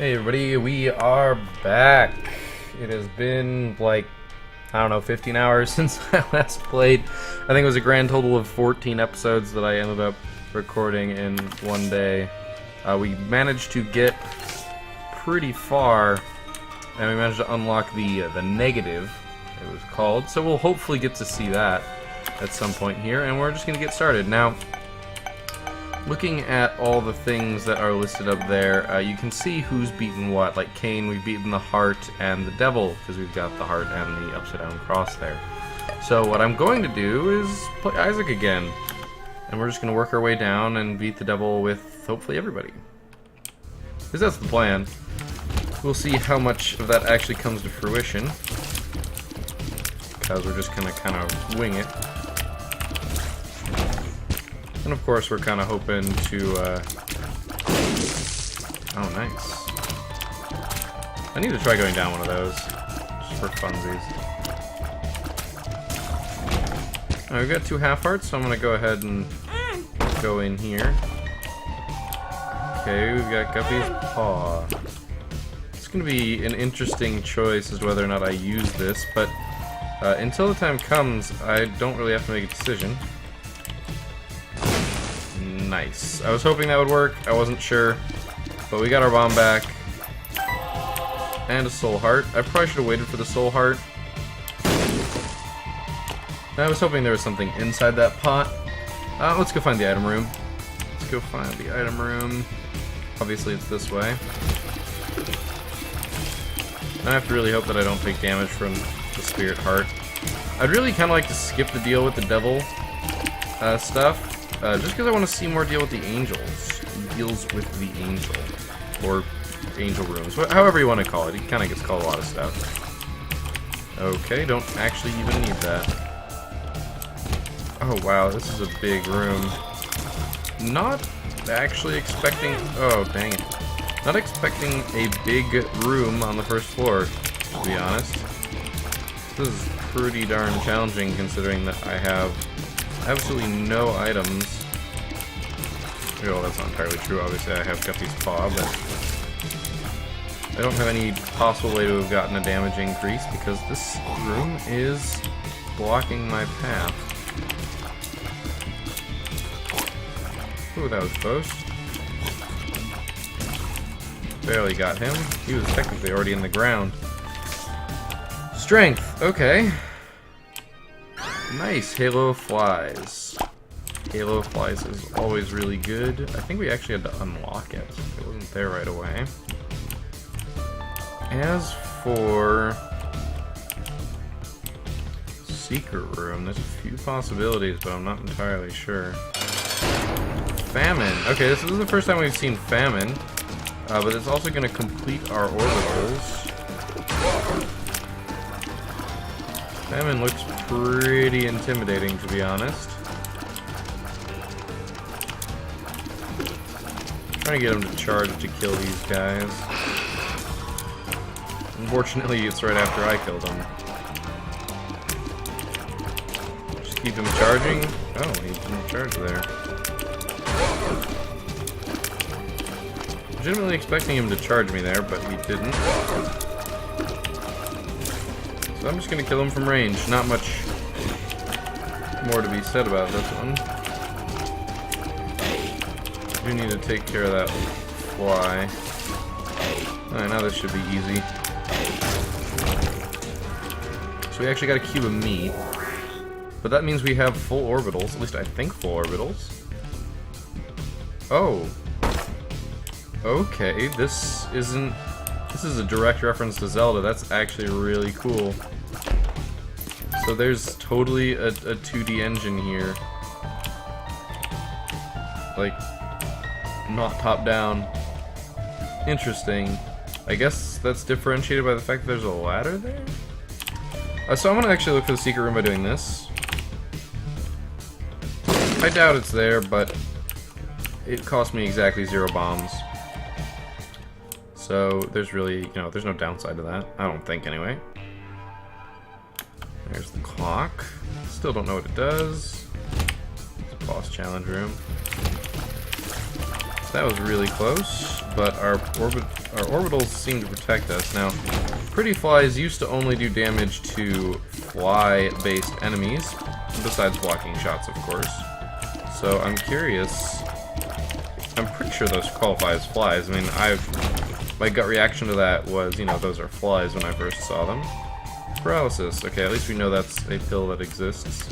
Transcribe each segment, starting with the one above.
Hey everybody, we are back. It has been like, I don't know, 15 hours since I last played. I think it was a grand total of 14 episodes that I ended up recording in one day. We managed to get pretty far, and we managed to unlock the negative, it was called. So we'll hopefully get to see that at some point here, and we're just going to get started. Now, looking at all the things that are listed up there, you can see who's beaten what. Like Cain, we've beaten the heart and the devil, because we've got the heart and the upside down cross there. So what I'm going to do is play Isaac again. And we're just going to work our way down and beat the devil with hopefully everybody. Because that's the plan. We'll see how much of that actually comes to fruition. Because we're just going to kind of wing it. And of course, we're kind of hoping to, oh, nice. I need to try going down one of those, just for funsies. Alright, we've got 2 half hearts, so I'm going to go ahead and go in here. Okay, we've got Guppy's Paw. It's going to be an interesting choice as to whether or not I use this, but until the time comes, I don't really have to make a decision. Nice. I was hoping that would work. I wasn't sure. But we got our bomb back. And a soul heart. I probably should have waited for the soul heart. I was hoping there was something inside that pot. Let's go find the item room. Let's go find the item room. Obviously it's this way. I have to really hope that I don't take damage from the spirit heart. I'd really kind of like to skip the deal with the devil stuff. Just because I want to see more deal with the angels. Deals with the angel. Or angel rooms. However you want to call it. It kind of gets called a lot of stuff. Okay, don't actually even need that. Oh wow, this is a big room. Not actually expecting... Oh, dang it. Not expecting a big room on the first floor, to be honest. This is pretty darn challenging considering that I have absolutely no items. Well, that's not entirely true. Obviously, I have Guppy's Paw, but I don't have any possible way to have gotten a damage increase because this room is blocking my path. Ooh, that was close. Barely got him. He was technically already in the ground. Strength. Okay. Nice. Halo flies. Halo flies is always really good. I think we actually had to unlock it. It wasn't there right away. As for secret room, there's a few possibilities, but I'm not entirely sure. Famine. Okay, this is the first time we've seen famine, but it's also going to complete our orbitals. Famine looks pretty intimidating, to be honest. Trying to get him to charge to kill these guys. Unfortunately, it's right after I killed him. Just keep him charging. Oh, he didn't charge there. Legitimately expecting him to charge me there, but he didn't. So I'm just gonna kill him from range. Not much more to be said about this one. I do need to take care of that fly. Alright, now this should be easy. So we actually got a cube of meat. But that means we have full orbitals. At least I think full orbitals. Oh. Okay, this is a direct reference to Zelda. That's actually really cool. So there's totally a 2D engine here. Like, not top down. Interesting. I guess that's differentiated by the fact that there's a ladder there? So I'm gonna actually look for the secret room by doing this. I doubt it's there, but it cost me exactly 0 bombs. So there's really, there's no downside to that. I don't think, anyway. There's the clock. Still don't know what it does. It's a boss challenge room. That was really close, but our orbitals seem to protect us. Now, pretty flies used to only do damage to fly-based enemies, besides blocking shots, of course. So I'm curious. I'm pretty sure those qualify as flies. I mean, my gut reaction to that was, you know, those are flies when I first saw them. Paralysis. Okay, at least we know that's a pill that exists.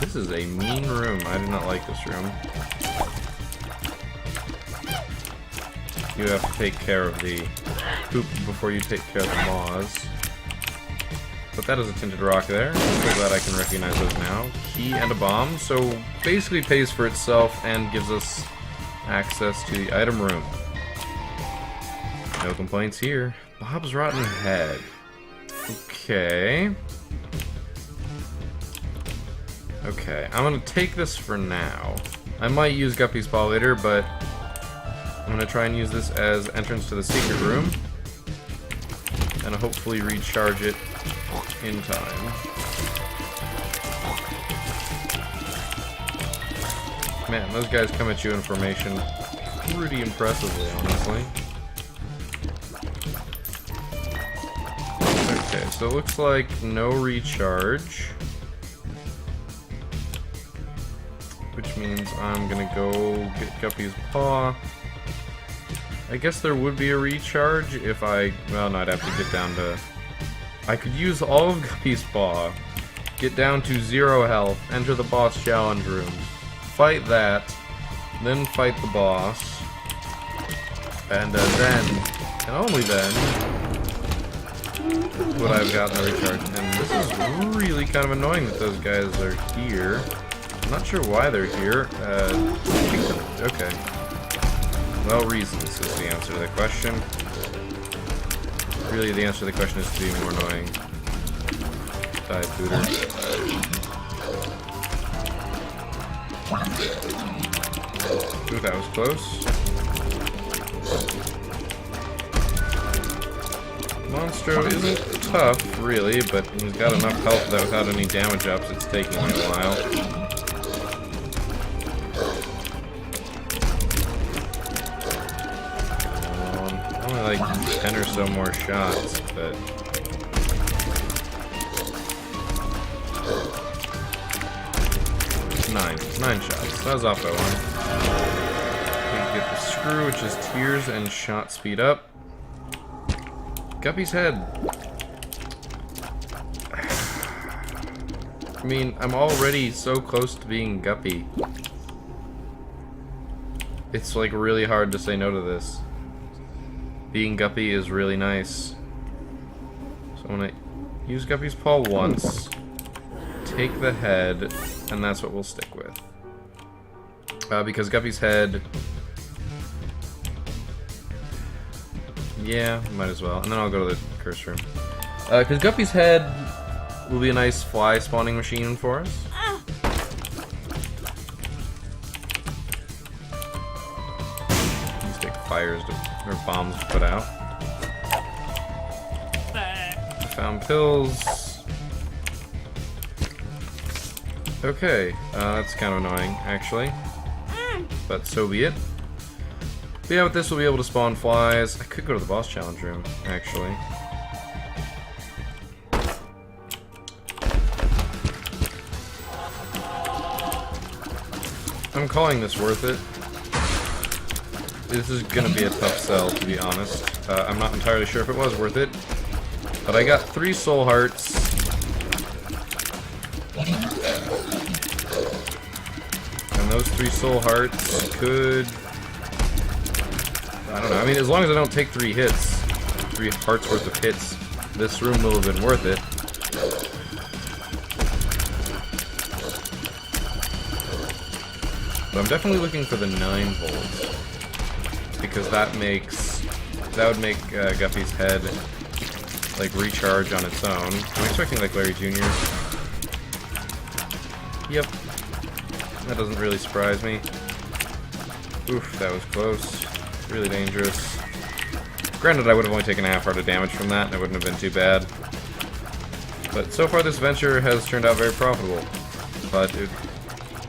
This is a mean room. I do not like this room. You have to take care of the poop before you take care of the moths. But that is a tinted rock there. I'm so glad I can recognize those now. Key and a bomb. So basically pays for itself and gives us access to the item room. No complaints here. Bob's Rotten Head. Okay. Okay, I'm gonna take this for now. I might use Guppy's Paw later, but I'm gonna try and use this as entrance to the secret room. And hopefully recharge it in time. Man, those guys come at you in formation pretty impressively, honestly. Okay, so it looks like no recharge. Which means I'm gonna go get Guppy's Paw. I guess there would be a recharge if I... Well, no, I'd have to get down to... I could use all of Guppy's Paw, get down to 0 health, enter the boss challenge room, fight that, then fight the boss, and then, and only then, would I have gotten a recharge. And this is really kind of annoying that those guys are here. I'm not sure why they're here. Okay. Well, reasons is the answer to the question. Really, the answer to the question is to be more annoying. Die, Pooter. Ooh, that was close. Monstro isn't tough, really, but he's got enough health that without any damage ups, it's taking me a while. Like 10 or so more shots, but nine shots. That was off by one. We get the screw, which is tears and shot speed up. Guppy's head. I mean, I'm already so close to being Guppy. It's like really hard to say no to this. Being Guppy is really nice. So I'm gonna use Guppy's Paw once, take the head, and that's what we'll stick with. Because Guppy's head... Yeah, might as well. And then I'll go to the curse room. Because Guppy's head will be a nice fly spawning machine for us. These take fires or bombs to put out. I found pills. Okay, that's kind of annoying, actually. But so be it. But yeah, with this we'll be able to spawn flies. I could go to the boss challenge room, actually. I'm calling this worth it. This is gonna be a tough sell, to be honest. I'm not entirely sure if it was worth it. But I got 3 soul hearts. And those 3 soul hearts could... I don't know. I mean, as long as I don't take 3 hits, 3 hearts worth of hits, this room will have been worth it. But I'm definitely looking for the 9 volts. Because that would make Guppy's head like recharge on its own. I'm expecting like Larry Jr. Yep. That doesn't really surprise me. Oof, that was close. Really dangerous. Granted, I would have only taken a half-hearted damage from that, and it wouldn't have been too bad. But so far this venture has turned out very profitable. But it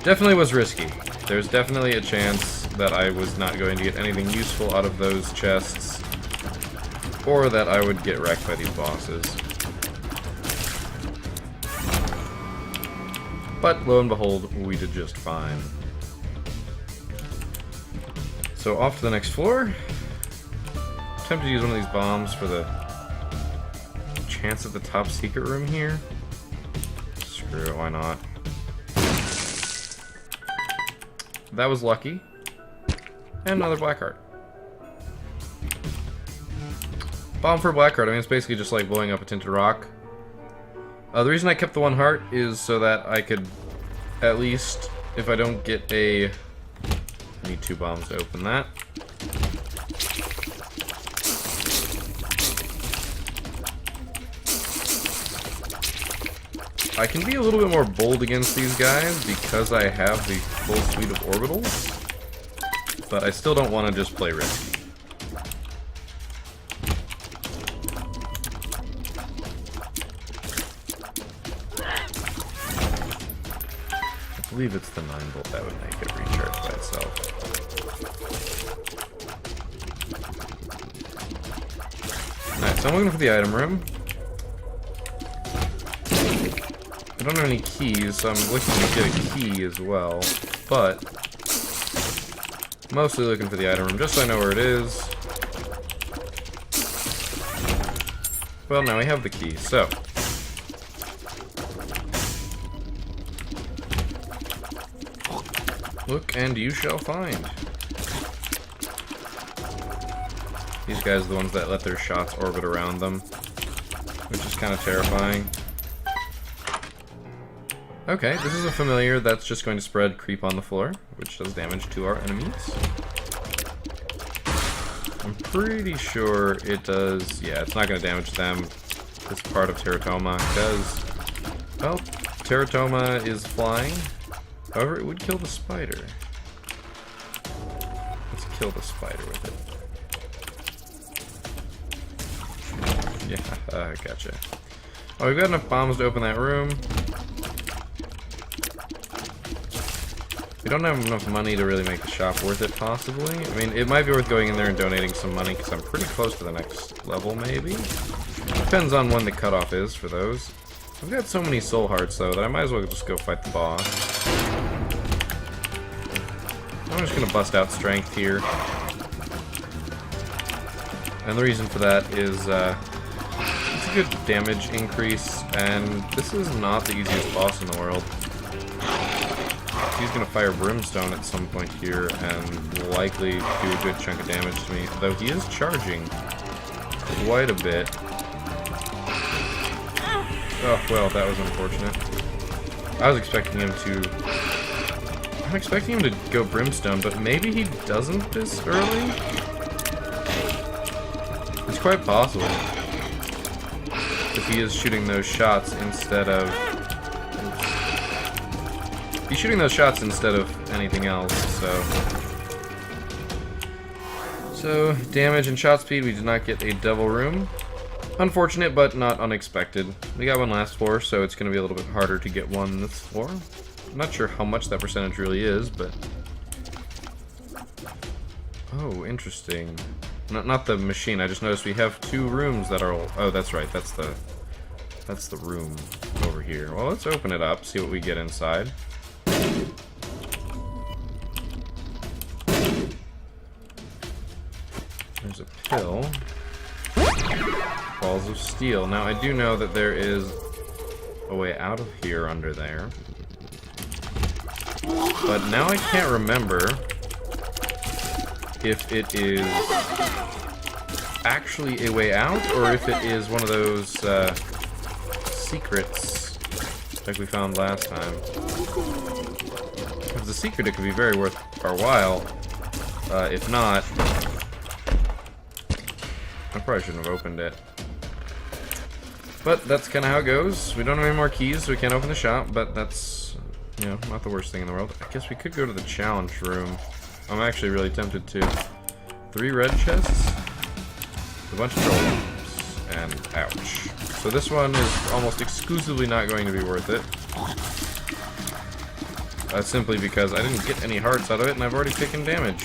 definitely was risky. There's definitely a chance that I was not going to get anything useful out of those chests, or that I would get wrecked by these bosses. But lo and behold, we did just fine. So off to the next floor. I'm tempted to use one of these bombs for the chance at the top secret room here. Screw it, why not? That was lucky. And another black heart. Bomb for black heart. I mean, it's basically just like blowing up a tinted rock. The reason I kept the one heart is so that I could, at least, if I don't get a... I need 2 bombs to open that. I can be a little bit more bold against these guys because I have the full suite of orbitals, but I still don't want to just play risky. I believe it's the 9-volt that would make it recharge by itself. Alright, so I'm looking for the item room. I don't have any keys, so I'm looking to get a key as well, but mostly looking for the item room, just so I know where it is. Well, now we have the key, so look and you shall find. These guys are the ones that let their shots orbit around them, which is kind of terrifying. Okay, this is a familiar that's just going to spread creep on the floor, which does damage to our enemies. I'm pretty sure it does... Yeah, it's not going to damage them. This part of Teratoma does... Well, Teratoma is flying. However, it would kill the spider. Let's kill the spider with it. Yeah, gotcha. Oh, we've got enough bombs to open that room. We don't have enough money to really make the shop worth it, possibly. I mean, it might be worth going in there and donating some money, because I'm pretty close to the next level, maybe? Depends on when the cutoff is for those. I've got so many soul hearts, though, that I might as well just go fight the boss. I'm just gonna bust out strength here. And the reason for that is, it's a good damage increase, and this is not the easiest boss in the world. He's going to fire Brimstone at some point here and likely do a good chunk of damage to me, though he is charging quite a bit. Oh, well, that was unfortunate. I was expecting him to... I'm expecting him to go Brimstone, but maybe he doesn't this early? It's quite possible. If he is shooting those shots instead of... He's shooting those shots instead of anything else, so damage and shot speed, we did not get a devil room. Unfortunate, but not unexpected. We got one last floor, so it's going to be a little bit harder to get one this floor. I'm not sure how much that percentage really is, but... Oh, interesting. Not the machine, I just noticed we have 2 rooms that are... Oh, that's right, that's the room over here. Well, let's open it up, see what we get inside. There's a pill. Balls of steel. Now, I do know that there is a way out of here under there. But now I can't remember if it is actually a way out or if it is one of those secrets like we found last time. If it's a secret, it could be very worth our while. If not, I probably shouldn't have opened it. But that's kind of how it goes. We don't have any more keys, so we can't open the shop, but that's, you know, not the worst thing in the world. I guess we could go to the challenge room. I'm actually really tempted to. 3 red chests, a bunch of troll bombs, and ouch. So this one is almost exclusively not going to be worth it. simply because I didn't get any hearts out of it, and I've already taken damage.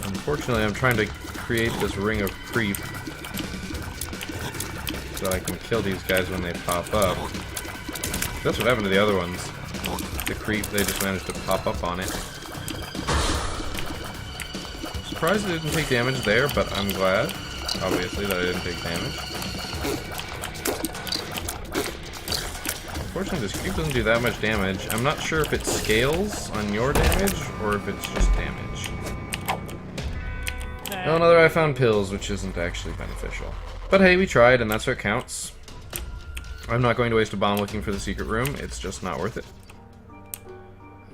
Unfortunately, I'm trying to create this ring of creep so I can kill these guys when they pop up. That's what happened to the other ones. The creep, they just managed to pop up on it. Surprised I didn't take damage there, but I'm glad, obviously, that I didn't take damage. Unfortunately, this creep doesn't do that much damage. I'm not sure if it scales on your damage, or if it's just damage. Well, another I found pills, which isn't actually beneficial. But hey, we tried, and that's what counts. I'm not going to waste a bomb looking for the secret room. It's just not worth it.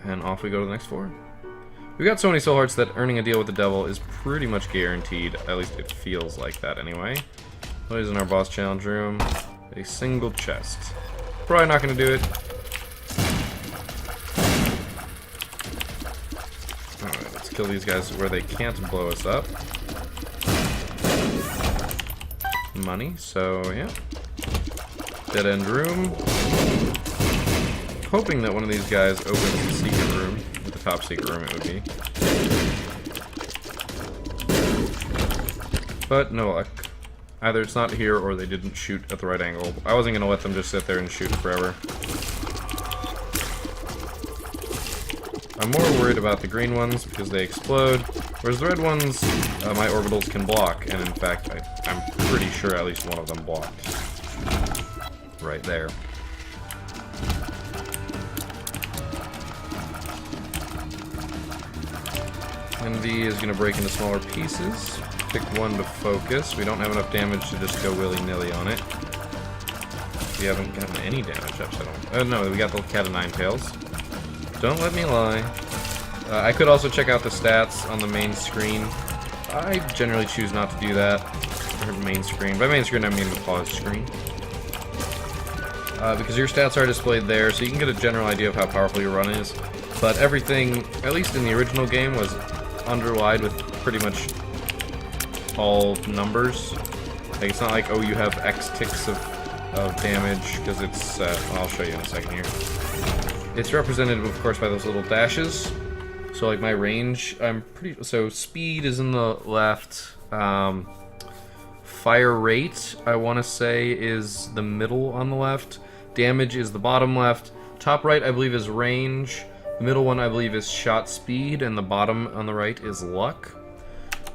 And off we go to the next floor. We got so many soul hearts that earning a deal with the devil is pretty much guaranteed. At least it feels like that anyway. What is in our boss challenge room? A single chest. Probably not going to do it. Alright, let's kill these guys where they can't blow us up. Money, so yeah. Dead end room. Hoping that one of these guys opens the secret room. The top secret room it would be. But no luck. Either it's not here or they didn't shoot at the right angle. I wasn't going to let them just sit there and shoot forever. I'm more worried about the green ones because they explode, whereas the red ones, my orbitals can block, and in fact, I'm pretty sure at least one of them blocked. Right there. Envy is going to break into smaller pieces. Pick one to focus. We don't have enough damage to just go willy-nilly on it. We haven't gotten any damage up, so I don't... Oh no, we got the cat of nine tails. Don't let me lie. I could also check out the stats on the main screen. I generally choose not to do that. Or main screen. By main screen, I mean the pause screen. Because your stats are displayed there, so you can get a general idea of how powerful your run is. But everything, at least in the original game, was underlined with pretty much all numbers. Like, it's not like, oh, you have X ticks of damage, because it's, I'll show you in a second here. It's represented, of course, by those little dashes. So, like, my range, so speed is in the left. Fire rate, I want to say, is the middle on the left. Damage is the bottom left. Top right, I believe, is range. The middle one, I believe, is shot speed. And the bottom on the right is luck.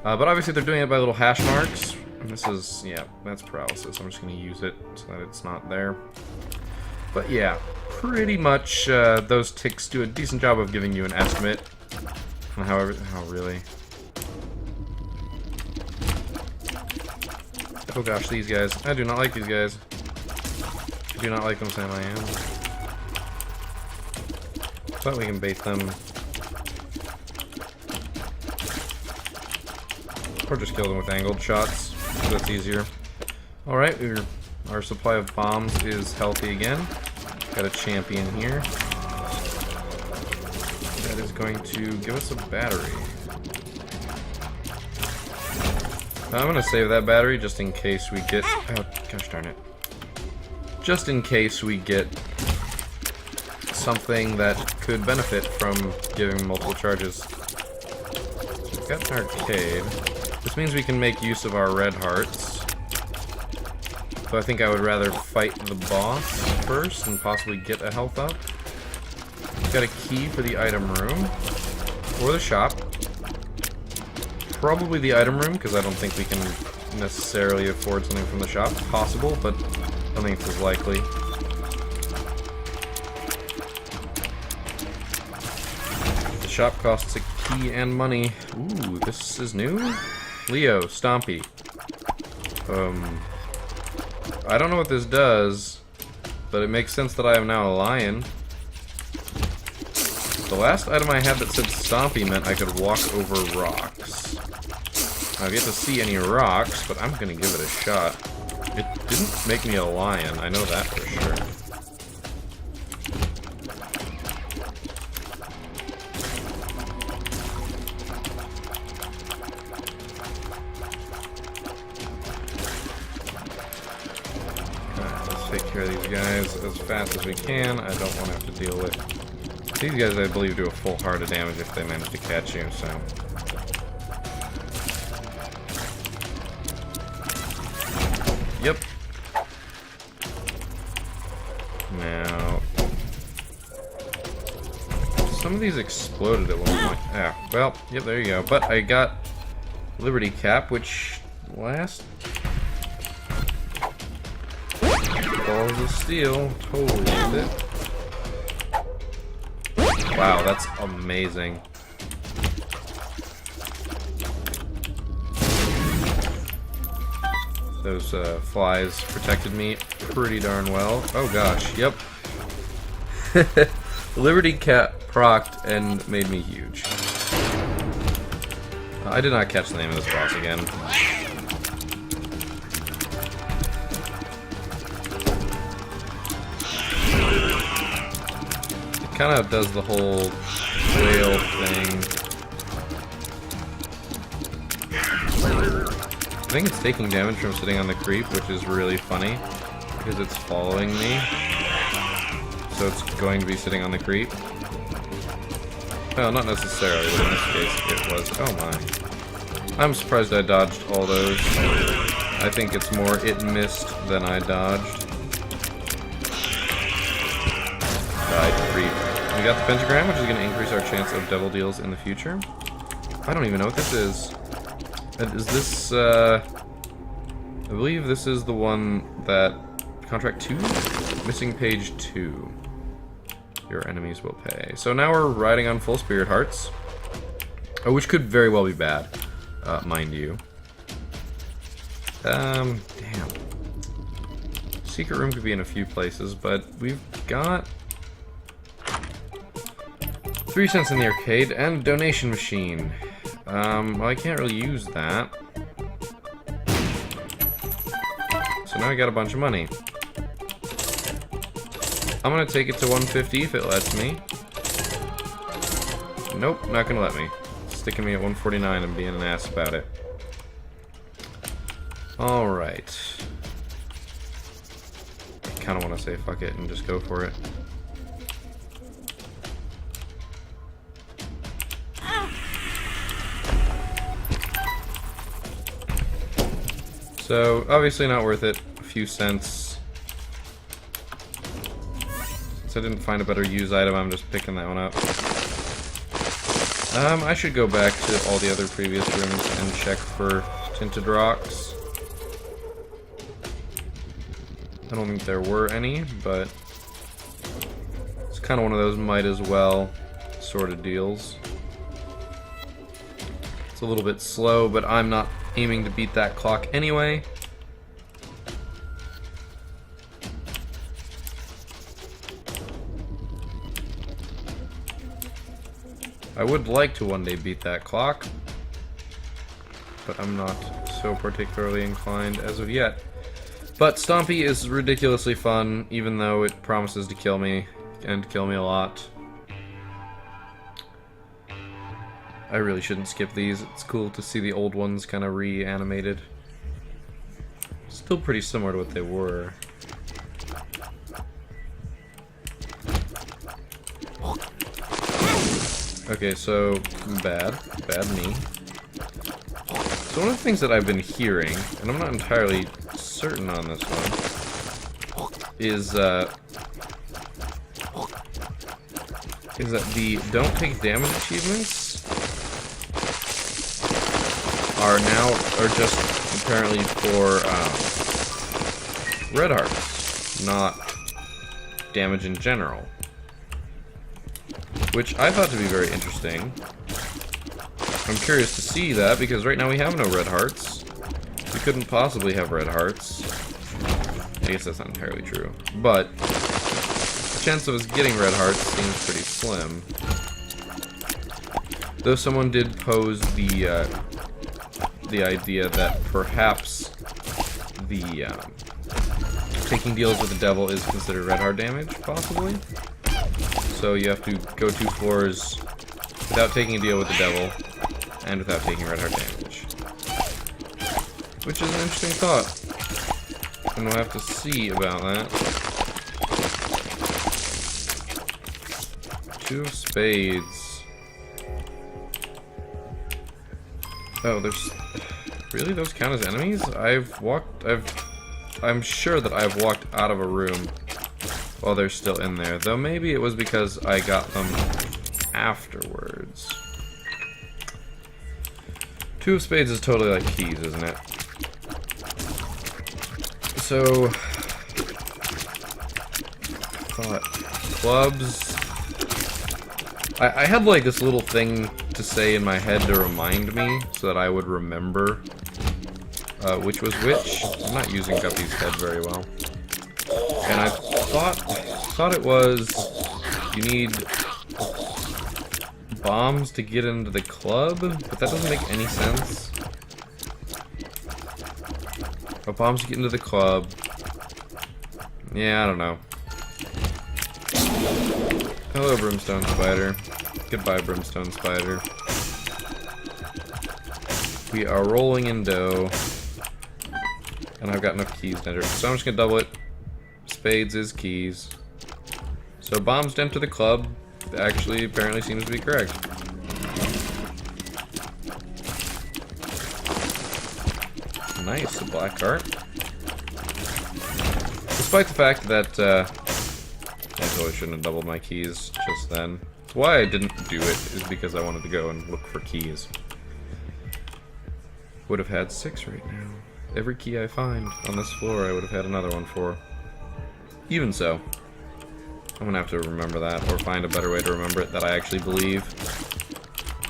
But obviously, they're doing it by little hash marks. And this is, yeah, that's paralysis. I'm just going to use it so that it's not there. But yeah, pretty much those ticks do a decent job of giving you an estimate on how really. Oh gosh, these guys. I do not like these guys. I do not like them, Sam, I am. But we can bait them. Or just kill them with angled shots. That's easier. Alright, our supply of bombs is healthy again. Got a champion here. That is going to give us a battery. I'm going to save that battery just in case we get... Oh, gosh darn it. Just in case we get something that could benefit from giving multiple charges. So we've got an arcade. This means we can make use of our red hearts. So I think I would rather fight the boss first and possibly get a health up. We've got a key for the item room. Or the shop. Probably the item room, because I don't think we can necessarily afford something from the shop. Possible, but I don't think it's as likely. The shop costs a key and money. Ooh, this is new? Leo, Stompy. I don't know what this does, but it makes sense that I am now a lion. The last item I had that said Stompy meant I could walk over rocks. I've yet to see any rocks, but I'm gonna give it a shot. It didn't make me a lion, I know that for sure. take care of these guys as fast as we can. I don't want to have to deal with... These guys, I believe, do a full heart of damage if they manage to catch you, so... Yep. Now... Some of these exploded at one point. Ah, well, yep, there you go. But I got Liberty Cap, which lasts... Balls of steel. Totally worth it. Wow, that's amazing. Those flies protected me pretty darn well. Oh gosh, yep. Liberty Cap procced and made me huge. I did not catch the name of this boss again. It kind of does the whole whale thing. I think it's taking damage from sitting on the creep, which is really funny because it's following me. So it's going to be sitting on the creep. Well, not necessarily, but in this case it was. Oh my. I'm surprised I dodged all those. I think it's more it missed than I dodged. Died creep. We got the pentagram, which is going to increase our chance of devil deals in the future. I don't even know what this is. Is this, I believe this is the one that... Contract 2? Missing page 2. Your enemies will pay. So now we're riding on full spirit hearts. Which could very well be bad, mind you. Damn. Secret room could be in a few places, but we've got 3 cents in the arcade and a donation machine. Well, I can't really use that. So now I got a bunch of money. I'm gonna take it to 150 if it lets me. Nope, not gonna let me. It's sticking me at 149 and being an ass about it. Alright. I kinda wanna say fuck it and just go for it. So, obviously not worth it. A few cents. Since I didn't find a better use item, I'm just picking that one up. I should go back to all the other previous rooms and check for tinted rocks. I don't think there were any, but it's kind of one of those might as well sort of deals. It's a little bit slow, but I'm not aiming to beat that clock anyway. I would like to one day beat that clock, but I'm not so particularly inclined as of yet. But Stompy is ridiculously fun, even though it promises to kill me, and kill me a lot. I really shouldn't skip these. It's cool to see the old ones kind of reanimated. Still pretty similar to what they were. Okay, so bad me. So one of the things that I've been hearing, and I'm not entirely certain on this one, is that the don't take damage achievements are just apparently for red hearts, not damage in general. Which I thought to be very interesting. I'm curious to see that, because right now we have no red hearts. We couldn't possibly have red hearts. I guess that's not entirely true. But the chance of us getting red hearts seems pretty slim. Though someone did pose the idea that perhaps the taking deals with the devil is considered red heart damage, possibly. So you have to go 2 floors without taking a deal with the devil and without taking red heart damage. Which is an interesting thought. and we'll have to see about that. 2 of spades. Oh, there's... Really? Those count as enemies? I'm sure that I've walked out of a room while they're still in there. Though maybe it was because I got them afterwards. 2 of spades is totally like keys, isn't it? So... thought... clubs... I had like this little thing to say in my head to remind me so that I would remember which was which. I'm not using Guppy's head very well. And I thought it was you need bombs to get into the club, but that doesn't make any sense. Oh, bombs to get into the club. Yeah, I don't know. Hello, Brimstone Spider. Goodbye, Brimstone Spider. We are rolling in dough. And I've got enough keys to enter. So I'm just gonna double it. Spades is keys. So bombs to enter the club actually apparently seems to be correct. Nice, a black cart. Despite the fact that I totally shouldn't have doubled my keys just then. That's why I didn't do it, is because I wanted to go and look for keys. Would have had 6 right now. Every key I find on this floor I would have had another one for. Even so, I'm gonna have to remember that, or find a better way to remember it that I actually believe.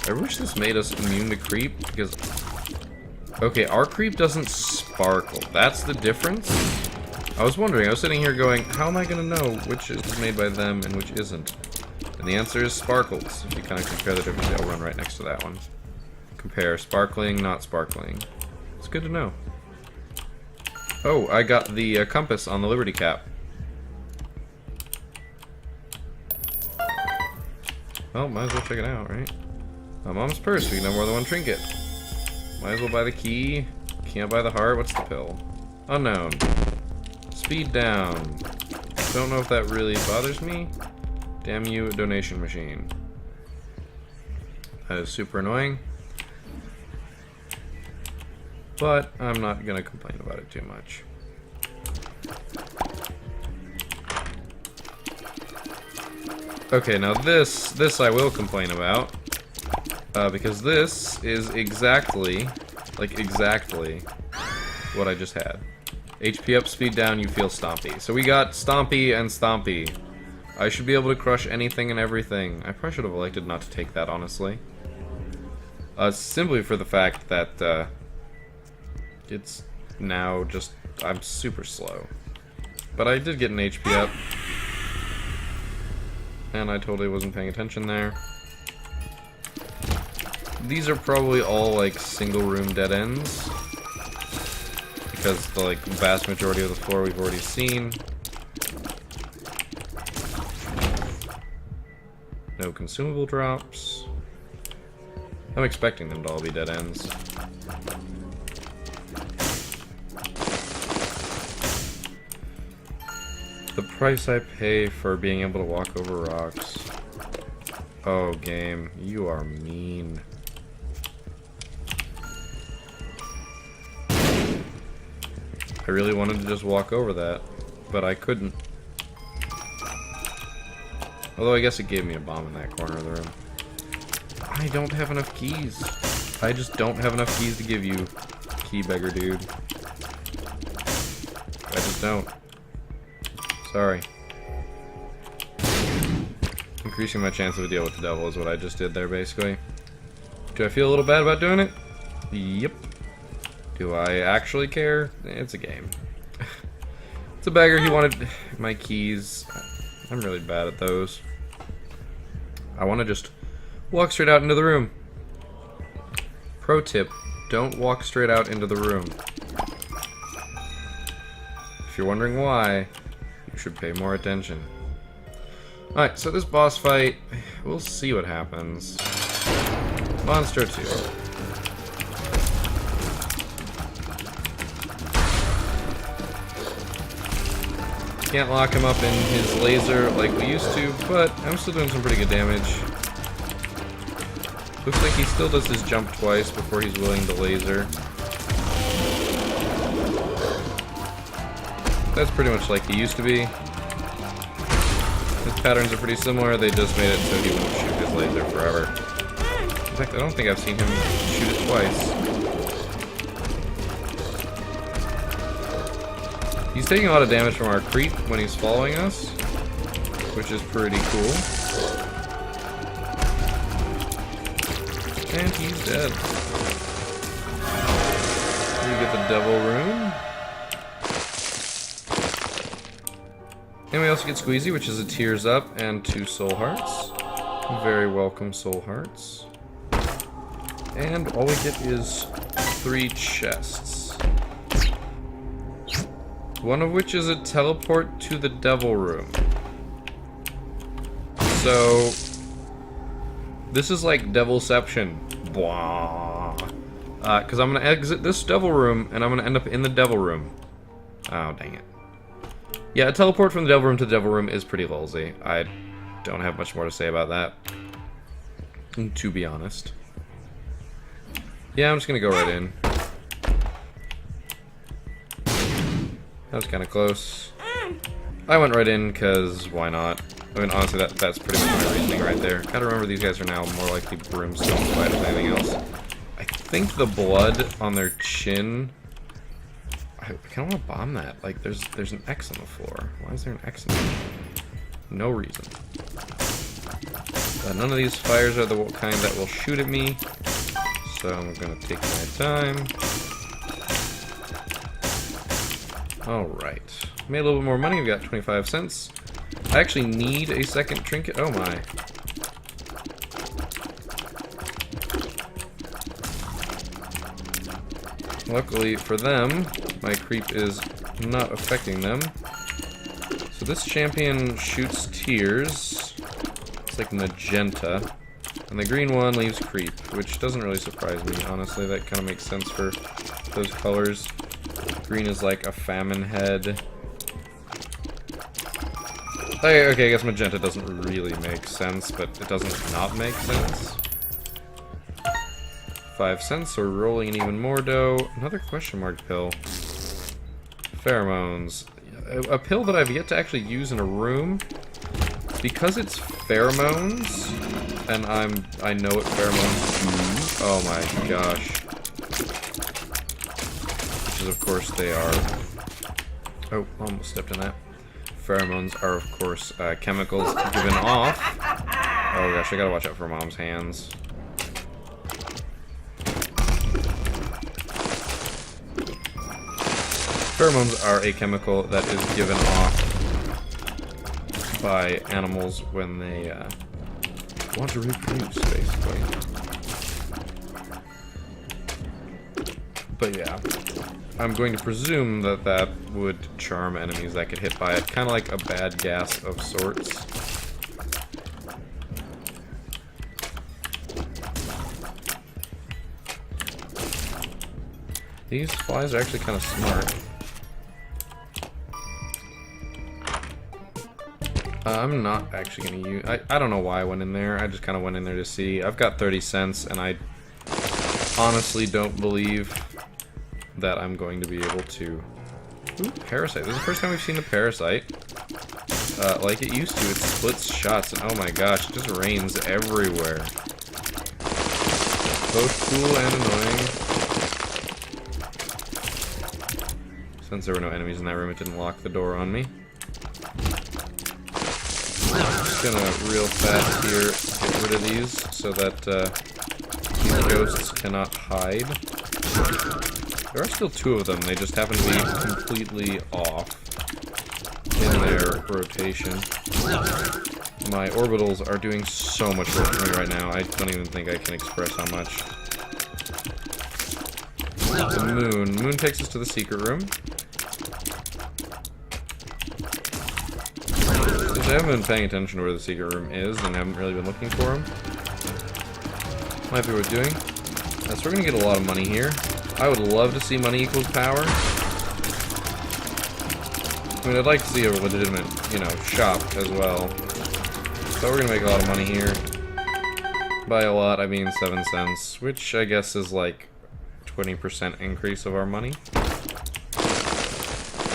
I wish this made us immune to creep, because... Okay, our creep doesn't sparkle. That's the difference? I was wondering, I was sitting here going, how am I going to know which is made by them and which isn't? And the answer is sparkles. If you kind of compare the difference, I'll run right next to that one. Compare sparkling, not sparkling. It's good to know. Oh, I got the compass on the Liberty Cap. Well, might as well check it out, right? Mom's purse, we can have more than one trinket. Might as well buy the key. Can't buy the heart, what's the pill? Unknown. Speed down. Don't know if that really bothers me. Damn you, donation machine. That is super annoying. But I'm not gonna complain about it too much. Okay, now this I will complain about. Because this is exactly what I just had. HP up, speed down, you feel stompy. So we got Stompy and Stompy. I should be able to crush anything and everything. I probably should have elected not to take that, honestly. Simply for the fact that, it's now just... I'm super slow. But I did get an HP up. And I totally wasn't paying attention there. These are probably all, like, single-room dead ends. Because the like vast majority of the floor we've already seen. No consumable drops. I'm expecting them to all be dead ends. The price I pay for being able to walk over rocks. Oh, game, you are mean. I really wanted to just walk over that, but I couldn't. Although I guess it gave me a bomb in that corner of the room. I don't have enough keys. I just don't have enough keys to give you, key beggar dude. I just don't. Sorry. Increasing my chance of a deal with the devil is what I just did there, basically. Do I feel a little bad about doing it? Yep. Do I actually care? It's a game. It's a beggar. He wanted my keys. I'm really bad at those. I want to just walk straight out into the room. Pro tip, don't walk straight out into the room. If you're wondering why, you should pay more attention. Alright, so this boss fight, we'll see what happens. Monster 2. Can't lock him up in his laser like we used to, but I'm still doing some pretty good damage. Looks like he still does his jump twice before he's willing to laser. That's pretty much like he used to be. His patterns are pretty similar, they just made it so he won't shoot his laser forever. In fact, I don't think I've seen him shoot it twice. He's taking a lot of damage from our creep when he's following us, which is pretty cool. And he's dead. We get the devil rune. And we also get Squeezy, which is a Tears Up and 2 soul hearts. Very welcome soul hearts. And all we get is 3 chests. One of which is a teleport to the devil room. So this is like Devilception. Because I'm gonna exit this devil room and I'm gonna end up in the devil room. Oh, dang it. Yeah, a teleport from the devil room to the devil room is pretty lolsy. I don't have much more to say about that, to be honest. Yeah, I'm just gonna go right in. That was kind of close. I went right in because why not? I mean, honestly, that's pretty much my reasoning right there. Gotta remember these guys are now more likely brimstone fight than anything else. I think the blood on their chin. I kind of want to bomb that. Like, there's an X on the floor. Why is there an X in there? No reason. None of these fires are the kind that will shoot at me, so I'm gonna take my time. Alright. Made a little bit more money. We got 25 cents. I actually need a second trinket. Oh my. Luckily for them, my creep is not affecting them. So this champion shoots tears. It's like magenta. And the green one leaves creep, which doesn't really surprise me, honestly. That kind of makes sense for those colors. Green is like a famine head. Okay, I guess magenta doesn't really make sense, but it doesn't not make sense. 5 cents, so we're rolling in even more dough. Another question mark pill. Pheromones. A pill that I've yet to actually use in a room. Because it's pheromones, and I know what pheromones do. Oh my gosh. Which is, of course, they are. Oh, almost stepped in that. Pheromones are, of course, chemicals given off. Oh gosh, I gotta watch out for Mom's hands. Pheromones are a chemical that is given off by animals when they want to reproduce, basically. But yeah, I'm going to presume that that would charm enemies that get hit by it, kind of like a bad gas of sorts. These flies are actually kind of smart. I'm not actually going to use... I don't know why I went in there. I just kind of went in there to see. I've got 30 cents, and I honestly don't believe that I'm going to be able to... Ooh, Parasite. This is the first time we've seen the Parasite. Like it used to, it splits shots, and oh my gosh, it just rains everywhere. Both cool and annoying. Since there were no enemies in that room, it didn't lock the door on me. Just gonna real fast here get rid of these so that these ghosts cannot hide. There are still 2 of them, they just happen to be completely off in their rotation. My orbitals are doing so much work for me right now, I don't even think I can express how much. The moon. Moon takes us to the secret room. I haven't been paying attention to where the secret room is, and haven't really been looking for him. Might be worth doing. So we're gonna get a lot of money here. I would love to see money equals power. I mean, I'd like to see a legitimate, you know, shop as well. So we're gonna make a lot of money here. By a lot, I mean 7 cents, which I guess is like 20% increase of our money. Oh,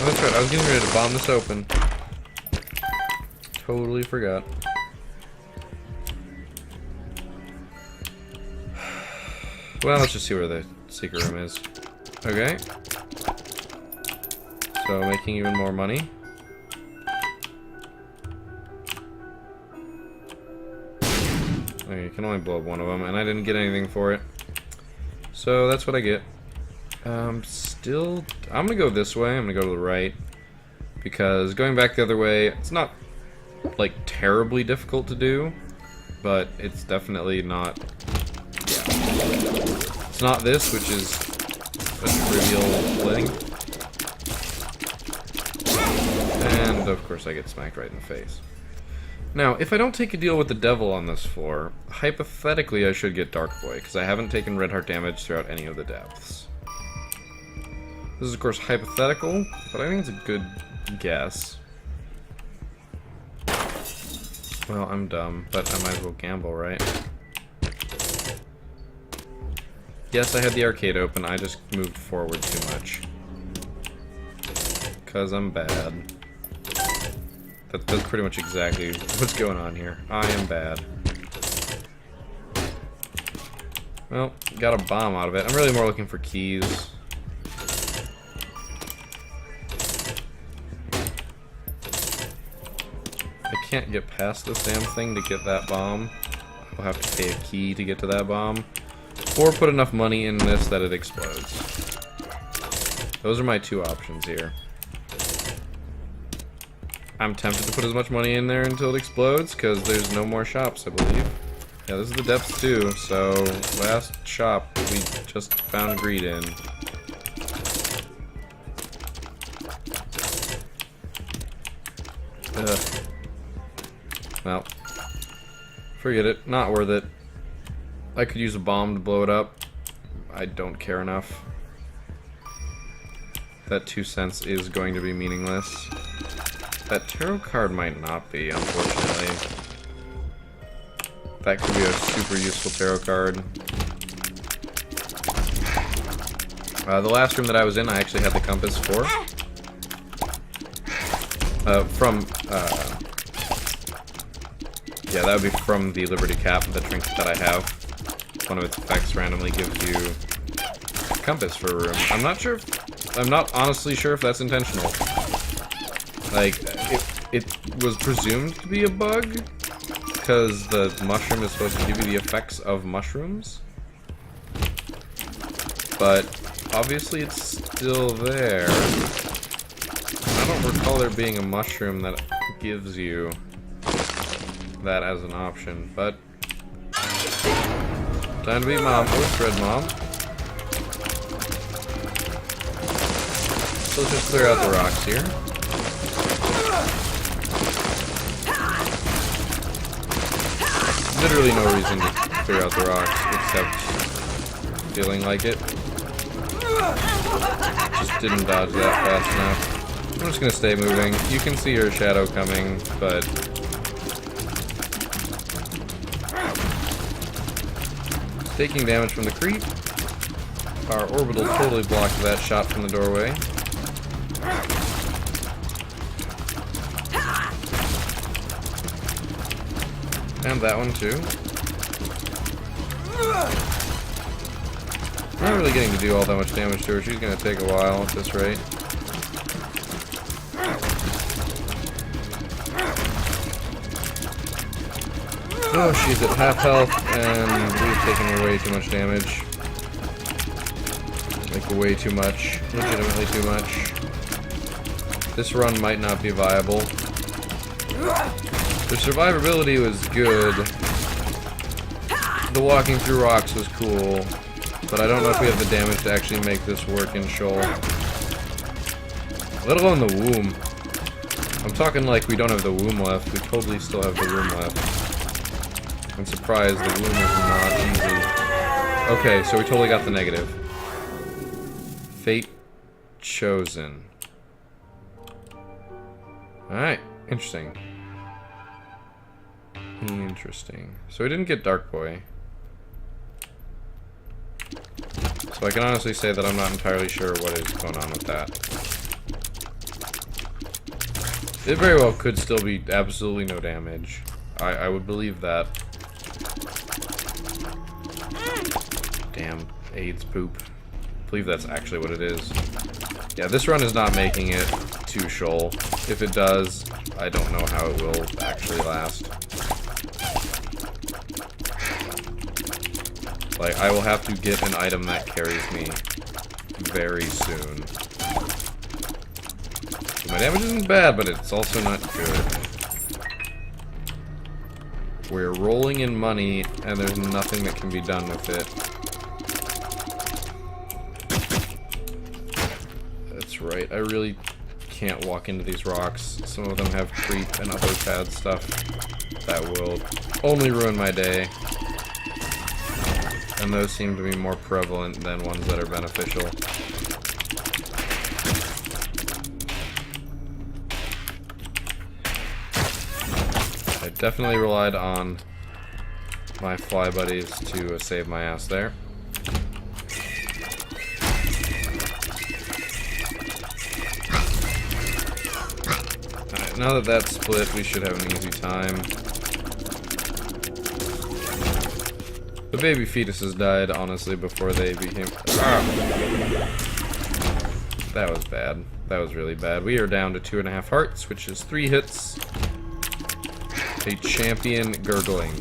that's right, I was getting ready to bomb this open. Totally forgot. Well, let's just see where the secret room is. Okay. So, making even more money. Okay, you can only blow up one of them, and I didn't get anything for it. So, that's what I get. I'm gonna go this way, I'm gonna go to the right. Because going back the other way, it's not, like, terribly difficult to do. But it's definitely not... Yeah. It's not this, which is a trivial thing. And, of course, I get smacked right in the face. Now, if I don't take a deal with the devil on this floor, hypothetically I should get Dark Boy, because I haven't taken red heart damage throughout any of the depths. This is, of course, hypothetical, but I think it's a good guess. Well, I'm dumb, but I might as well gamble, right? Yes, I had the arcade open, I just moved forward too much. Because I'm bad. That's pretty much exactly what's going on here. I am bad. Well, got a bomb out of it. I'm really more looking for keys. I can't get past this damn thing to get that bomb. I'll have to pay a key to get to that bomb. Or put enough money in this that it explodes. Those are my two options here. I'm tempted to put as much money in there until it explodes, because there's no more shops, I believe. Yeah, this is the depths too, so last shop we just found greed in. Ugh. Well, forget it. Not worth it. I could use a bomb to blow it up. I don't care enough. That 2 cents is going to be meaningless. That tarot card might not be, unfortunately. That could be a super useful tarot card. The last room that I was in, I actually had the compass for. Yeah, that would be from the Liberty Cap, the trinket that I have. One of its effects randomly gives you a compass for a room. I'm not honestly sure if that's intentional. Like, it was presumed to be a bug, because the mushroom is supposed to give you the effects of mushrooms. But, obviously it's still there. I don't recall there being a mushroom that gives you that as an option, but... Time to beat Mom. Oh, it's Red Mom. So let's just clear out the rocks here. Literally no reason to clear out the rocks, except feeling like it. Just didn't dodge that fast enough. I'm just gonna stay moving. You can see her shadow coming, but... Taking damage from the creep. Our orbital totally blocked that shot from the doorway. And that one too. Not really getting to do all that much damage to her. She's gonna take a while at this rate. Oh, she's at half health, and we've taken way too much damage. Like, way too much. Legitimately too much. This run might not be viable. The survivability was good. The walking through rocks was cool. But I don't know if we have the damage to actually make this work in Shoal. Let alone the womb. I'm talking like we don't have the womb left. We totally still have the womb left. I'm surprised the womb is not easy. Okay, so we totally got the negative. Fate chosen. Alright, interesting. Interesting. So we didn't get Dark Boy. So I can honestly say that I'm not entirely sure what is going on with that. It very well could still be absolutely no damage. I would believe that. Damn, AIDS poop. I believe that's actually what it is. Yeah, this run is not making it to Shoal. If it does, I don't know how it will actually last. Like, I will have to get an item that carries me very soon. My damage isn't bad, but it's also not good. We're rolling in money, and there's nothing that can be done with it. That's right, I really can't walk into these rocks. Some of them have creep and other bad stuff that will only ruin my day. And those seem to be more prevalent than ones that are beneficial. I definitely relied on my fly buddies to save my ass there. Alright, now that that's split, we should have an easy time. The baby fetuses died, honestly, before they became... Ah! That was bad. That was really bad. We are down to 2.5 hearts, which is 3 hits. A champion gurgling.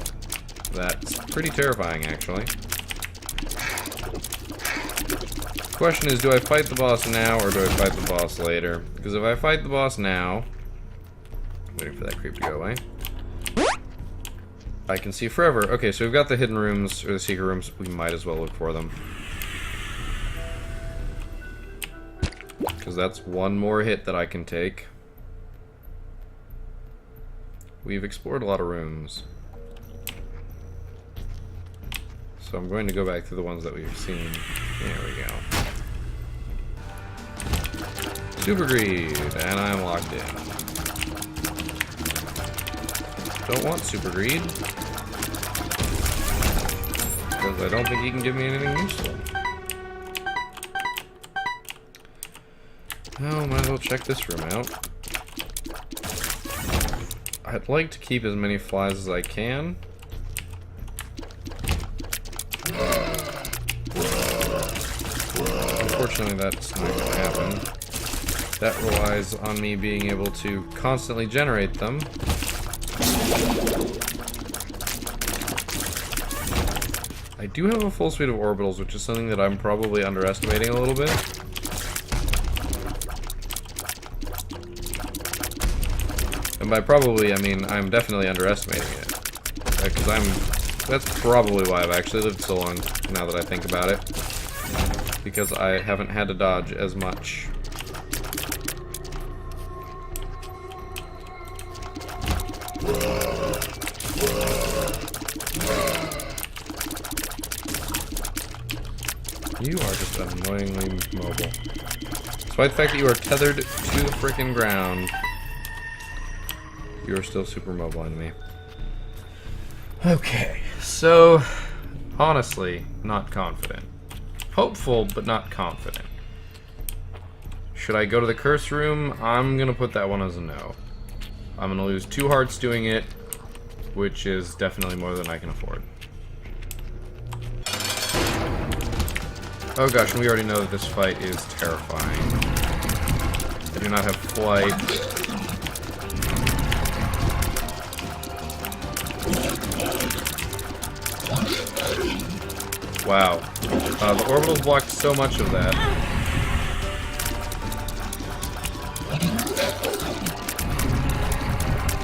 That's pretty terrifying, actually. The question is, do I fight the boss now, or do I fight the boss later? Because if I fight the boss now... Waiting for that creep to go away. I can see forever. Okay, so we've got the hidden rooms, or the secret rooms. We might as well look for them. Because that's one more hit that I can take. We've explored a lot of rooms. So I'm going to go back to the ones that we've seen. There we go. Super Greed, and I'm locked in. Don't want Super Greed. Because I don't think he can give me anything useful. Oh, might as well check this room out. I'd like to keep as many flies as I can. Unfortunately, that's not going to happen. That relies on me being able to constantly generate them. I do have a full suite of orbitals, which is something that I'm probably underestimating a little bit. And by probably, I mean I'm definitely underestimating it. Because that's probably why I've actually lived so long, now that I think about it. Because I haven't had to dodge as much. You are just annoyingly mobile. Despite the fact that you are tethered to the frickin' ground, you are still super mobile on me. Okay, so honestly, not confident. Hopeful, but not confident. Should I go to the curse room? I'm gonna put that one as a no. I'm gonna lose 2 hearts doing it, which is definitely more than I can afford. Oh gosh, and we already know that this fight is terrifying. I do not have flight. Wow. The orbitals blocked so much of that.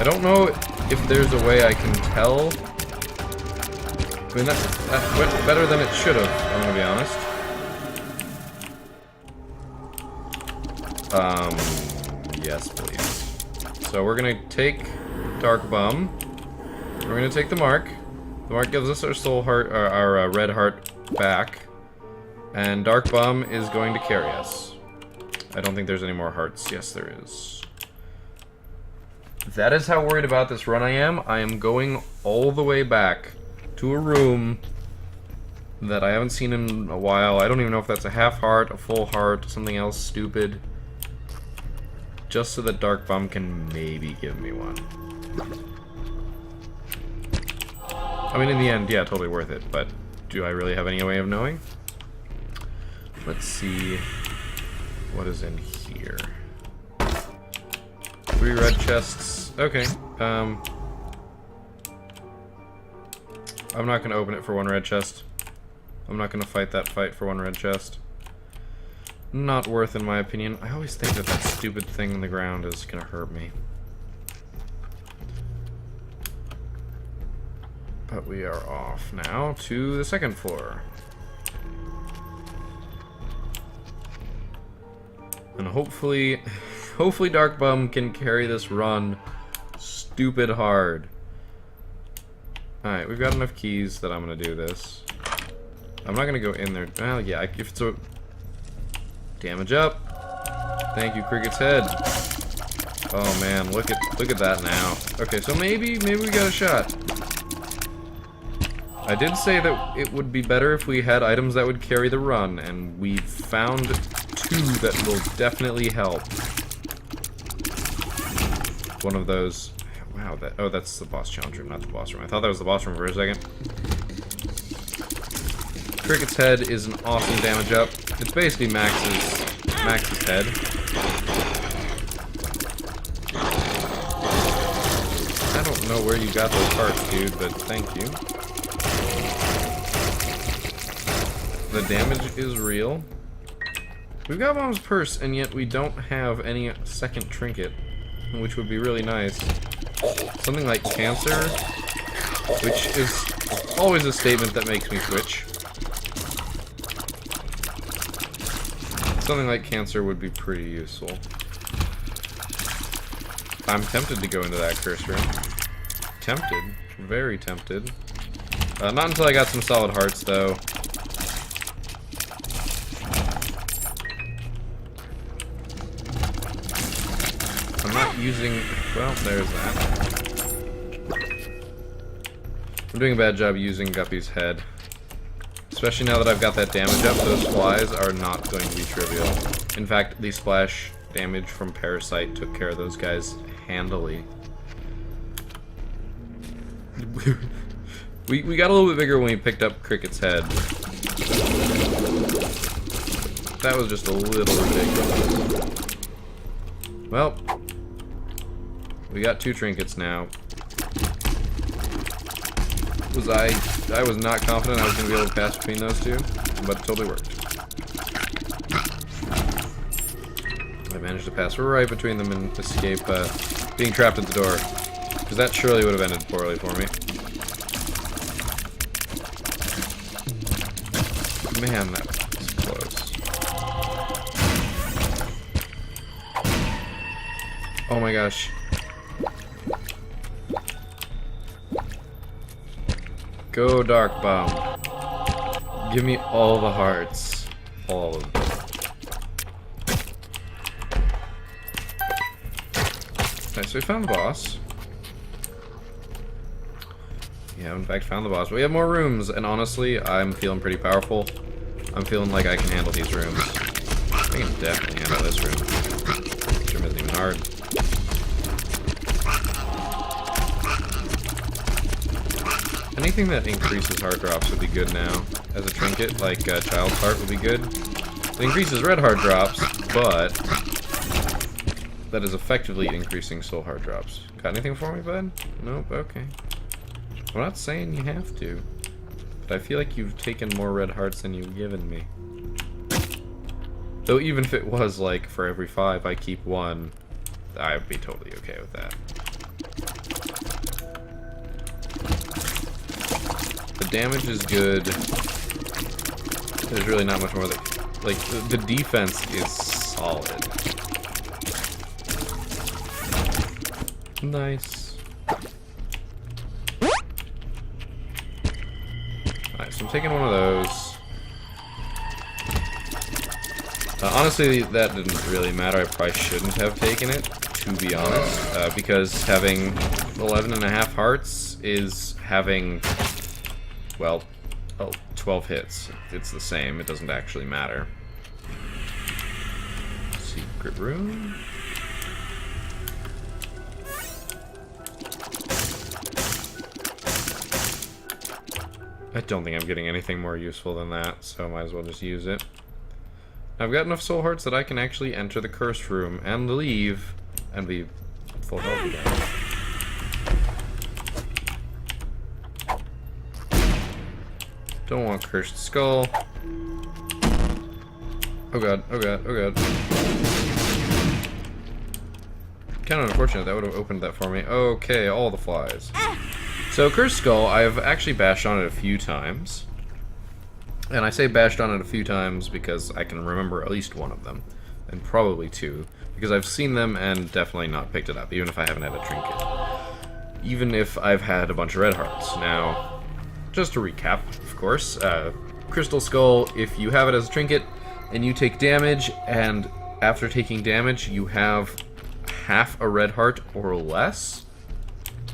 I don't know if there's a way I can tell. I mean, that went better than it should have, I'm gonna be honest. Yes, please. So we're gonna take Dark Bum. We're gonna take the Mark. The Mark gives us our soul heart, our red heart back. And Dark Bum is going to carry us. I don't think there's any more hearts. Yes, there is. That is how worried about this run I am. I am going all the way back to a room that I haven't seen in a while. I don't even know if that's a half heart, a full heart, something else stupid. Just so that Dark Bum can maybe give me one. I mean, in the end, yeah, totally worth it, but do I really have any way of knowing? Let's see what is in here. 3 red chests. Okay. I'm not going to open it for 1 red chest. I'm not going to fight that fight for 1 red chest. Not worth, in my opinion. I always think that that stupid thing on the ground is going to hurt me. But we are off now to the 2nd floor. And hopefully Dark Bum can carry this run stupid hard. Alright, we've got enough keys that I'm gonna do this. I'm not gonna go in there. Well, yeah, if it's a... Damage up. Thank you, Cricket's head. Oh man, look at that now. Okay, so maybe we got a shot. I did say that it would be better if we had items that would carry the run, and we found 2 that will definitely help. One of those... Wow, oh, that's the boss challenge room, not the boss room. I thought that was the boss room for a second. Cricket's head is an awesome damage up. It's basically Max's head. I don't know where you got those parts, dude, but thank you. The damage is real. We've got Mom's purse, and yet we don't have any second trinket, which would be really nice. Something like cancer, which is always a statement that makes me twitch. Something like cancer would be pretty useful. I'm tempted to go into that curse room. Tempted. Very tempted. Not until I got some solid hearts, though. I'm not using... Well, there's that. I'm doing a bad job using Guppy's head. Especially now that I've got that damage up, those flies are not going to be trivial. In fact, the splash damage from Parasite took care of those guys handily. We got a little bit bigger when we picked up Cricket's head. That was just a little ridiculous. Well, we got 2 trinkets now. I was not confident I was going to be able to pass between those 2, but it totally worked. I managed to pass right between them and escape being trapped at the door, because that surely would have ended poorly for me. Man, that was close. Oh my gosh. Go, Dark Bum. Give me all the hearts. All of them. Okay, so we found the boss. We have, in fact, found the boss. But we have more rooms, and honestly, I'm feeling pretty powerful. I'm feeling like I can handle these rooms. I can definitely handle this room. This room isn't even hard. Anything that increases heart drops would be good now. As a trinket, like Child's Heart would be good. It increases red heart drops, but that is effectively increasing soul heart drops. Got anything for me, bud? Nope, okay. I'm not saying you have to, but I feel like you've taken more red hearts than you've given me. Though even if it was like, for every 5 I keep 1, I'd be totally okay with that. The damage is good. There's really not much more that... Like, the defense is solid. Nice. Alright, so I'm taking one of those. Honestly, that didn't really matter. I probably shouldn't have taken it, to be honest, because having 11.5 hearts is having, well, 12 hits. It's the same. It doesn't actually matter. Secret room. I don't think I'm getting anything more useful than that, so I might as well just use it. I've got enough soul hearts that I can actually enter the cursed room and leave and be full health again. Don't want cursed skull. Oh god, oh god, oh god. Kind of unfortunate, that would have opened that for me. Okay, all the flies. So, Cursed Skull, I've actually bashed on it a few times. And I say bashed on it a few times because I can remember at least one of them. And probably two. Because I've seen them and definitely not picked it up, even if I haven't had a trinket. Even if I've had a bunch of red hearts. Now, just to recap, of course, Crystal Skull, if you have it as a trinket, and you take damage, and after taking damage you have half a red heart or less,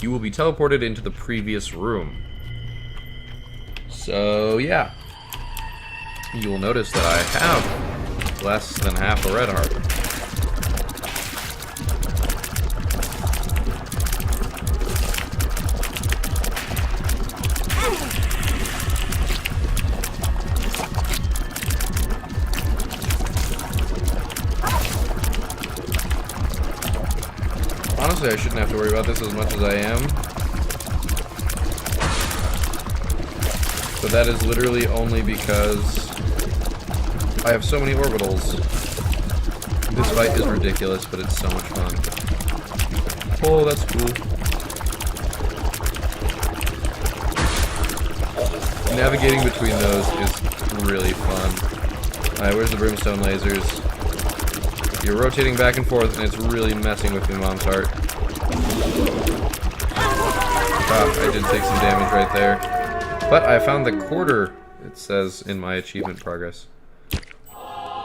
you will be teleported into the previous room. So, yeah. You will notice that I have less than half a red heart. Honestly, I shouldn't have to worry about this as much as I am. But that is literally only because I have so many orbitals. This fight is ridiculous, but it's so much fun. Oh, that's cool. Navigating between those is really fun. Alright, where's the brimstone lasers? You're rotating back and forth, and it's really messing with your mom's heart. Ah, I did take some damage right there. But I found the quarter, it says in my achievement progress.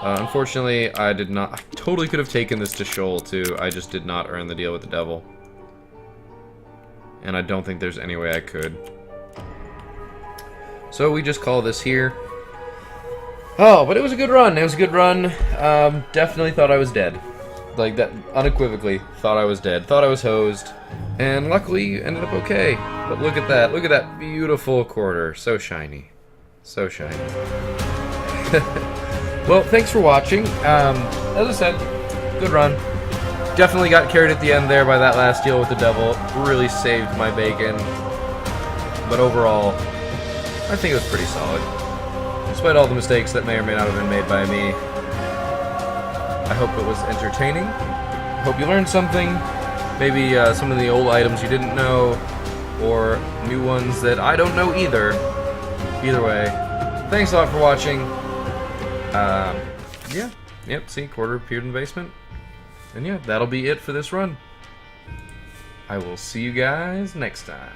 Unfortunately, I did not... I totally could have taken this to Shoal, too. I just did not earn the deal with the devil. And I don't think there's any way I could. So we just call this here. Oh, but it was a good run. It was a good run. Definitely thought I was dead. Like, that, unequivocally, thought I was dead. Thought I was hosed. And luckily, ended up okay. But look at that. Look at that beautiful quarter. So shiny. So shiny. Well, thanks for watching. As I said, good run. Definitely got carried at the end there by that last deal with the devil. Really saved my bacon. But overall, I think it was pretty solid. Despite all the mistakes that may or may not have been made by me. I hope it was entertaining. I hope you learned something. Maybe some of the old items you didn't know, or new ones that I don't know either. Either way, thanks a lot for watching. Yeah. Yep, see, quarter appeared in the basement. And yeah, that'll be it for this run. I will see you guys next time.